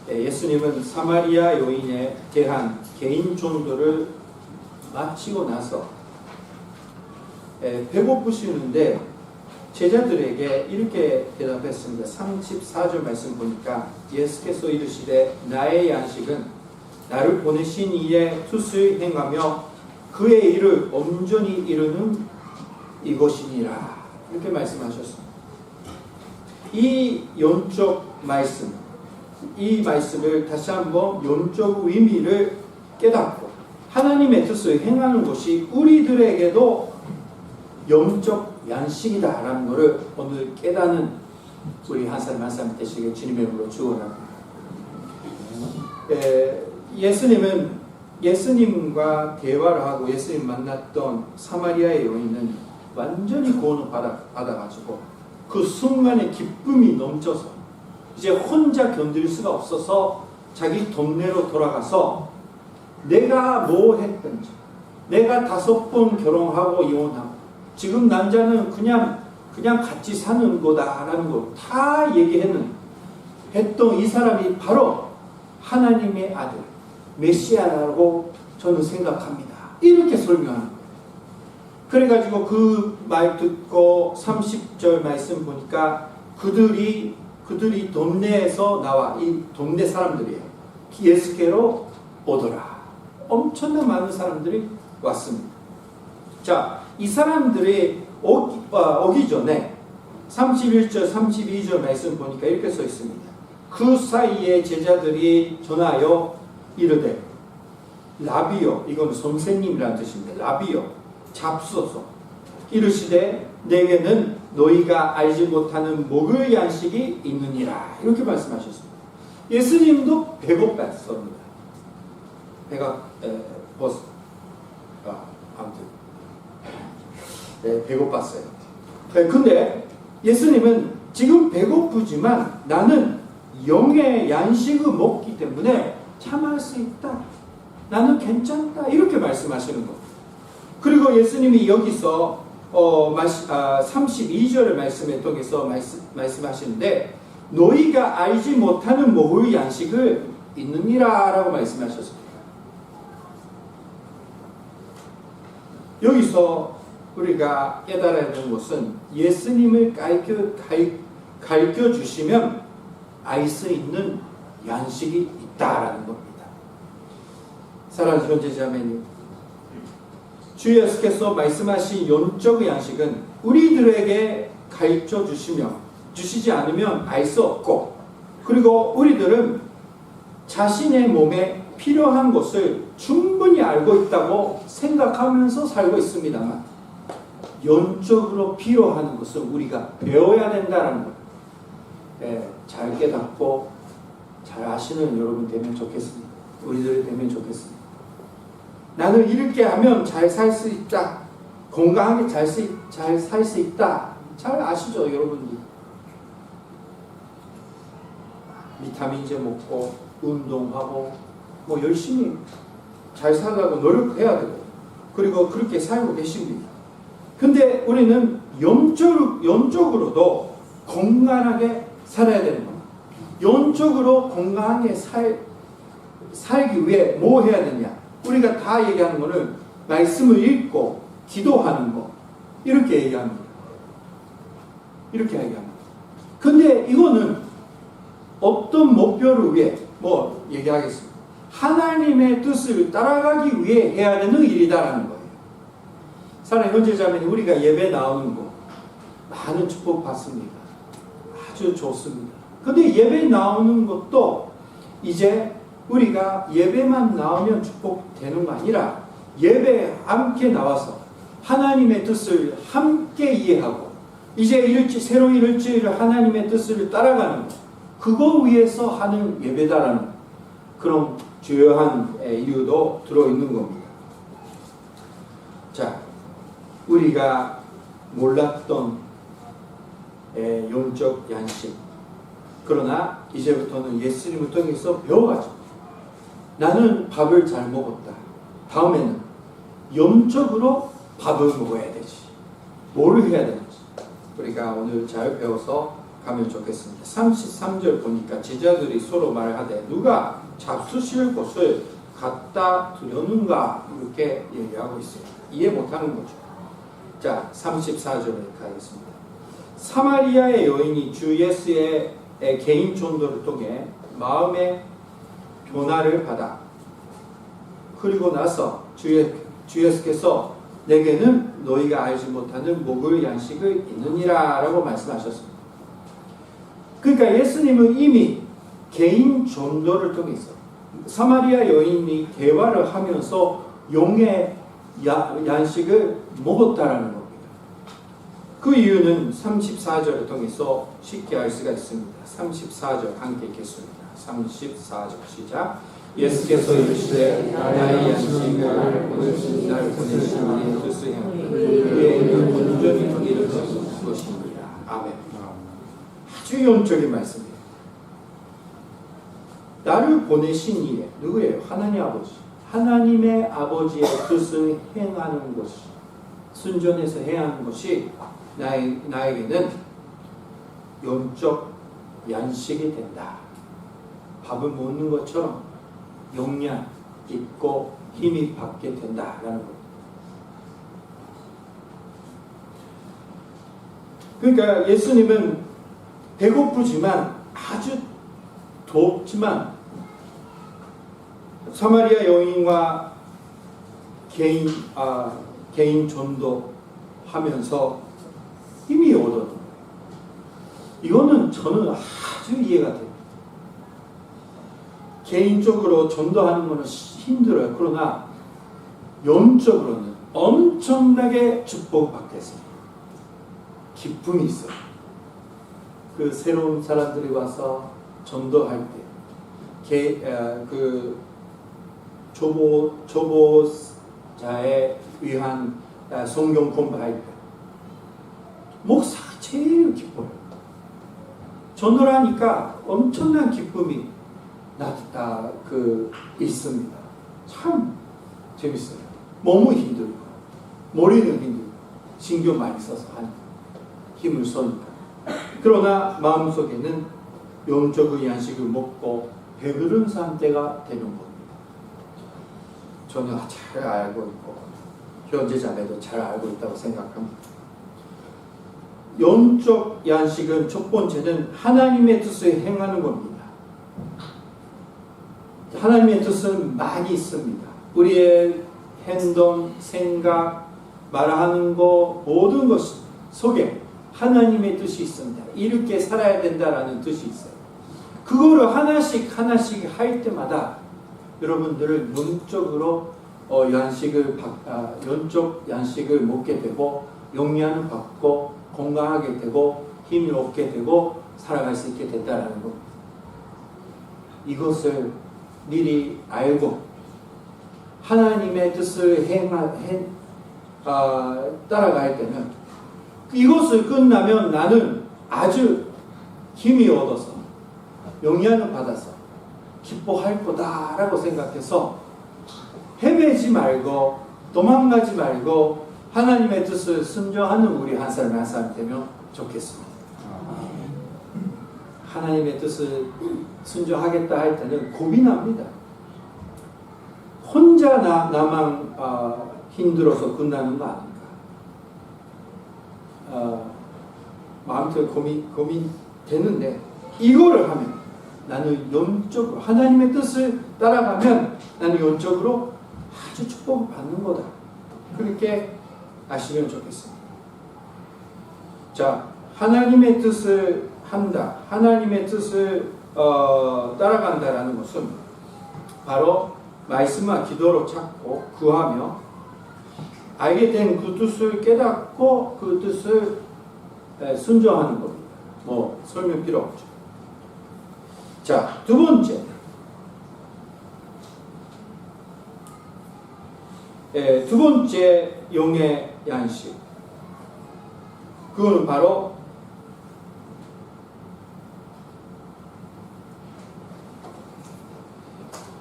예수님은 사마리아 여인에 대한 개인 전도를 마치고 나서 배고프시는데 제자들에게 이렇게 대답했습니다. 34절 말씀 보니까 예수께서 이르시되 나의 양식은 나를 보내신 이의 뜻을 행하며 그의 일을 온전히 이루는 이것이니라. 이렇게 말씀하셨습니다. 이 영적 말씀, 이 말씀을 다시 한번 영적 의미를 깨닫고 하나님의 뜻을 행하는 것이 우리들에게도 영적 양식이다라는 것을 오늘 깨닫는 우리 한 사람 한 사람 되시길 주님의 이름으로 축원합니다. 예수님과 대화를 하고 예수님 만났던 사마리아의 여인은 완전히 구원을 받아가지고 그 순간에 기쁨이 넘쳐서 이제 혼자 견딜 수가 없어서 자기 동네로 돌아가서 내가 뭐 했든지 내가 5번 결혼하고 이혼하고 지금 남자는 그냥 같이 사는 거다라는 거 다 했던 이 사람이 바로 하나님의 아들 메시아라고 저는 생각합니다. 이렇게 설명하는 거예요. 그래가지고 그 말 듣고 30절 말씀 보니까 그들이 동네에서 나와 이 동네 사람들이에요. 예수께로 오더라. 엄청난 많은 사람들이 왔습니다. 자, 이 사람들이 오기 전에 31절 32절 말씀 보니까 이렇게 써 있습니다. 그 사이에 제자들이 전하여 이르되 라비요, 이건 선생님이라는 뜻입니다. 라비요, 잡소서. 이르시되 내게는 너희가 알지 못하는 먹을 양식이 있느니라. 이렇게 말씀하셨습니다. 예수님도 배고팠습니다. 배가 아무튼 배고팠어요. 근데 예수님은 지금 배고프지만 나는 영의 양식을 먹기 때문에 참을 수 있다. 나는 괜찮다. 이렇게 말씀하시는 거예요. 그리고 예수님이 여기서 32절의 말씀에 통해서 말씀하시는데 너희가 알지 못하는 먹을 양식을 있느니라 라고 말씀하셨습니다. 여기서 우리가 깨달아야 하는 것은 예수님을 가르쳐 주시면 알 수 있는 양식이 있다라는 겁니다. 사랑하는 형제자매님, 주 예수께서 말씀하신 영적 양식은 우리들에게 가르쳐 주시지 않으면 알 수 없고, 그리고 우리들은 자신의 몸에 필요한 것을 충분히 알고 있다고 생각하면서 살고 있습니다만 영적으로 필요한 것을 우리가 배워야 된다는 것, 잘 깨닫고 잘 아시는 여러분 되면 좋겠습니다. 우리들이 되면 좋겠습니다. 나는 이렇게 하면 잘 살 수 있다, 건강하게 잘 살 수 있다, 잘 아시죠 여러분들? 비타민제 먹고 운동하고 뭐 열심히 잘 살려고 노력해야 되고, 그리고 그렇게 살고 계십니다. 근데 우리는 영적으로도 건강하게 살아야 되는 겁니다. 영적으로 건강하게 살기 위해 뭐 해야 되냐? 우리가 다 얘기하는 거는 말씀을 읽고 기도하는 거, 이렇게 얘기합니다. 이렇게 얘기합니다. 근데 이거는 어떤 목표를 위해 뭐 얘기하겠습니다. 하나님의 뜻을 따라가기 위해 해야 되는 일이다라는 거예요. 사랑하는 형제자매님, 우리가 예배 나오는 거 많은 축복 받습니다. 아주 좋습니다. 근데 예배 나오는 것도 이제 우리가 예배만 나오면 축복되는 거 아니라 예배에 함께 나와서 하나님의 뜻을 함께 이해하고 이제 새로운 일주일을 하나님의 뜻을 따라가는 것, 그거 위해서 하는 예배다라는 그런 주요한 이유도 들어있는 겁니다. 자, 우리가 몰랐던 영적 양식, 그러나 이제부터는 예수님을 통해서 배워가지고 나는 밥을 잘 먹었다. 다음에는 영적으로 밥을 먹어야 되지. 뭘 해야 되는지. 우리가 오늘 잘 배워서 가면 좋겠습니다. 33절 보니까 제자들이 서로 말하되 누가 잡수실 것을 갖다 두려는가 이렇게 얘기하고 있어요. 이해 못하는 거죠. 자, 34절에 가겠습니다. 사마리아의 여인이 주 예수의 개인 전도를 통해 마음의 변화를 받아 그리고 나서 주 예수께서 내게는 너희가 알지 못하는 먹을 양식을 있느니라 라고 말씀하셨습니다. 그러니까 예수님은 이미 개인 전도를 통해서 사마리아 여인이 대화를 하면서 용의 양식을 먹었다라는 겁니다. 그 이유는 34절을 통해서 쉽게 알 수가 있습니다. 34절 함께 읽겠습니다. 34절 시작. 예수께서 이르시되 나의 양식을 날 보내신 이의 뜻을 행하고 그의 일을 온전히 이루는 것입니다. 아멘. 아주 영적인 말씀이에요. 나를 보내신 이에 누구예요? 하나님 아버지. 하나님의 아버지의 뜻을 행하는 것이 순전해서 행하는 것이 나에게는 영적 양식이 된다. 밥을 먹는 것처럼 영양 있고 힘이 받게 된다라는 것. 그러니까 예수님은 배고프지만 아주 덥지만 사마리아 여인과 개인 전도하면서 힘이 얻었던 거예요. 이거는 저는 아주 이해가 돼요. 개인적으로 전도하는 것은 힘들어요. 그러나 영적으로는 엄청나게 축복을 받겠어요. 기쁨이 있어요. 그 새로운 사람들이 와서 전도할 때, 그 초보자에 위한 성경 공부할 때, 목사가 제일 기뻐요. 전도를 하니까 엄청난 기쁨이 있습니다. 참 재밌어요. 너무 힘들고, 머리는 힘들고, 신경 많이 써서 하니까, 힘을 써니까. 그러나 마음속에는 영적의 양식을 먹고 배부른 상태가 되는 겁니다. 저는 잘 알고 있고 현재 자매도 잘 알고 있다고 생각합니다. 영적 양식은 첫 번째는 하나님의 뜻을 행하는 겁니다. 하나님의 뜻은 많이 있습니다. 우리의 행동, 생각, 말하는 것 모든 것 속에 하나님의 뜻이 있습니다. 이렇게 살아야 된다라는 뜻이 있어요. 그거를 하나씩 할 때마다 여러분들을 영적으로 영적 양식을 먹게 되고 영양을 받고 건강하게 되고 힘을 얻게 되고 살아갈 수 있게 된다라는 겁니다. 이것을 미리 알고 하나님의 뜻을 따라갈 때는 이것을 끝나면 나는 아주 힘이 얻어서 영향을 받아서 기뻐할 거다라고 생각해서 헤매지 말고 도망가지 말고 하나님의 뜻을 순종하는 우리 한 사람 한 사람 되면 좋겠습니다. 하나님의 뜻을 순종하겠다 할 때는 고민합니다. 혼자 나만 힘들어서 끝나는 거 아닌가. 마음속에 고민 되는데 이거를 하면 나는 영적으로 하나님의 뜻을 따라가면 나는 영적으로 아주 축복을 받는 거다. 그렇게 아시면 좋겠습니다. 자, 하나님의 뜻을 한다. 하나님의 뜻을 따라간다라는 것은 바로 말씀과 기도로 찾고 구하며 알게 된 그 뜻을 깨닫고 그 뜻을 순종하는 겁니다. 뭐 설명 필요 없죠. 자, 두 번째. 두 번째 영의 양식. 그거는 바로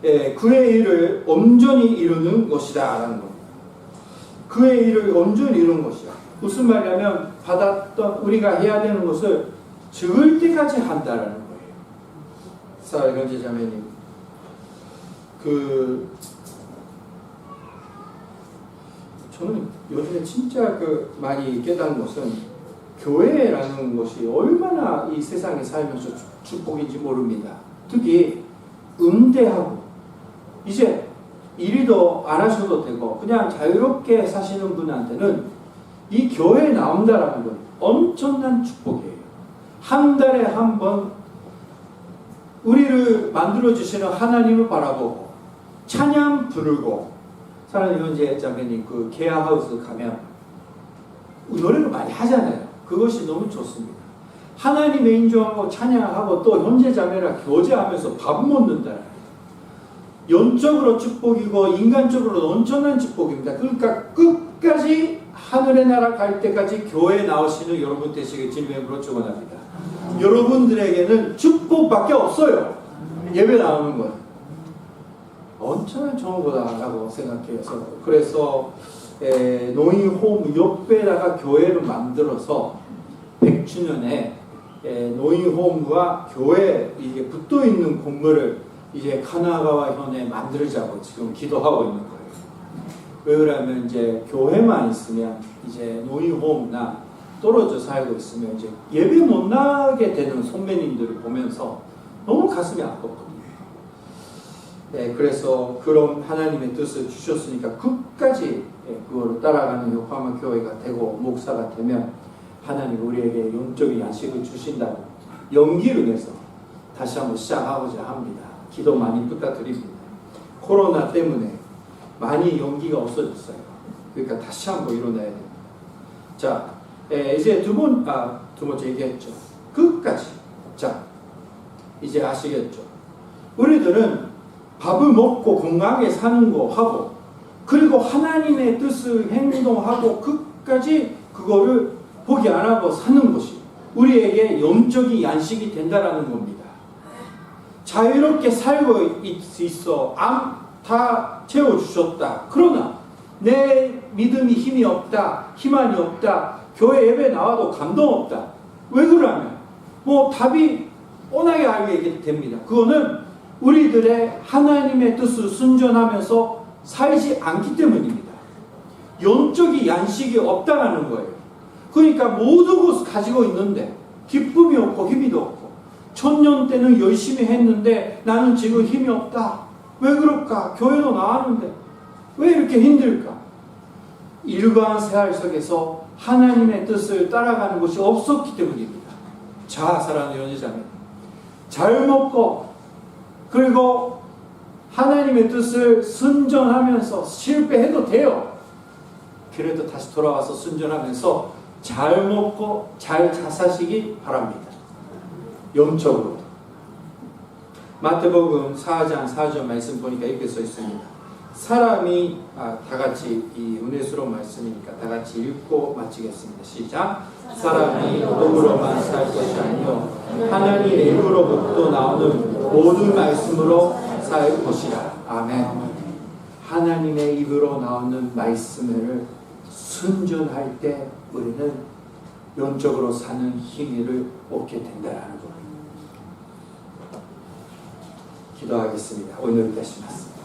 그의 일을 온전히 이루는 것이다 라는 겁니다. 그의 일을 온전히 이루는 것이다. 무슨 말이냐면 받았던 우리가 해야 되는 것을 적을 때까지 한다라는 거예요. 사랑하는 형제 자매님, 저는 요즘에 진짜 많이 깨달은 것은 교회라는 것이 얼마나 이 세상에 살면서 축복인지 모릅니다. 특히 음대하고 이제 일도 안 하셔도 되고 그냥 자유롭게 사시는 분한테는 이 교회에 나온다라는 건 엄청난 축복이에요. 한 달에 한 번 우리를 만들어주시는 하나님을 바라보고 찬양 부르고, 사랑하는 형제 자매님, 게아하우스 가면 노래를 많이 하잖아요. 그것이 너무 좋습니다. 하나님의 인정하고 찬양하고 또 형제 자매랑 교제하면서 밥 먹는다. 영적으로 축복이고 인간적으로 엄청난 축복입니다. 그러니까 끝까지 하늘의 나라 갈 때까지 교회에 나오시는 여러분 되시길 주님으로 축원합니다. 여러분들에게는 축복밖에 없어요. 예배 나오는 건 엄청난 좋은 거다라고 생각해서, 그래서 노인홈 옆에다가 교회를 만들어서 100주년에 노인홈과 교회 이게 붙어 있는 건물을 이제 카나가와 현에 만들자고 지금 기도하고 있는 거예요. 왜 그러냐면 이제 교회만 있으면 이제 노인홈이나 떨어져 살고 있으면 이제 예배 못 나게 되는 선배님들을 보면서 너무 가슴이 아팠거든요. 네, 그래서 그런 하나님의 뜻을 주셨으니까 끝까지 그거를 따라가는 요파마 교회가 되고 목사가 되면 하나님 우리에게 영적인 양식을 주신다고 용기를 내서 다시 한번 시작하고자 합니다. 기도 많이 부탁드립니다. 코로나 때문에 많이 용기가 없어졌어요. 그러니까 다시 한번 일어나야 됩니다. 자, 이제 두 번째 얘기했죠. 끝까지. 자, 이제 아시겠죠? 우리들은 밥을 먹고 건강하게 사는 거 하고, 그리고 하나님의 뜻을 행동하고 끝까지 그거를 포기 안 하고 사는 것이 우리에게 영적인 양식이 된다라는 겁니다. 자유롭게 살고 있어. 다 채워주셨다. 그러나 내 믿음이 힘이 없다. 희망이 없다. 교회 예배 나와도 감동 없다. 왜 그러냐면 답이 뻔하게 알게 됩니다. 그거는 우리들의 하나님의 뜻을 순종하면서 살지 않기 때문입니다. 영적인 양식이 없다라는 거예요. 그러니까 모든 것을 가지고 있는데 기쁨이 없고 힘이 없고, 천년 때는 열심히 했는데 나는 지금 힘이 없다. 왜 그럴까? 교회도 나왔는데 왜 이렇게 힘들까? 일반 생활 속에서 하나님의 뜻을 따라가는 것이 없었기 때문입니다. 자, 사랑하는 연주자매, 잘 먹고 그리고 하나님의 뜻을 순종하면서 실패해도 돼요. 그래도 다시 돌아와서 순종하면서 잘 먹고 잘 사시기 바랍니다. 영적으로. 마태복음 4장 4절 말씀 보니까 이렇게 써 있습니다. 사람이 다 같이 이 은혜스러운 말씀이니까 다 같이 읽고 마치겠습니다. 시작. 사람이 떡으로만 살 것이 아니요 하나님의 입으로부터 나오는 모든 말씀으로 살 것이라. 아멘. 하나님의 입으로 나오는 말씀을 순종할 때 우리는 영적으로 사는 힘을 얻게 된다는 겁니다. 기도하겠습니다. 오늘 되시겠습니다.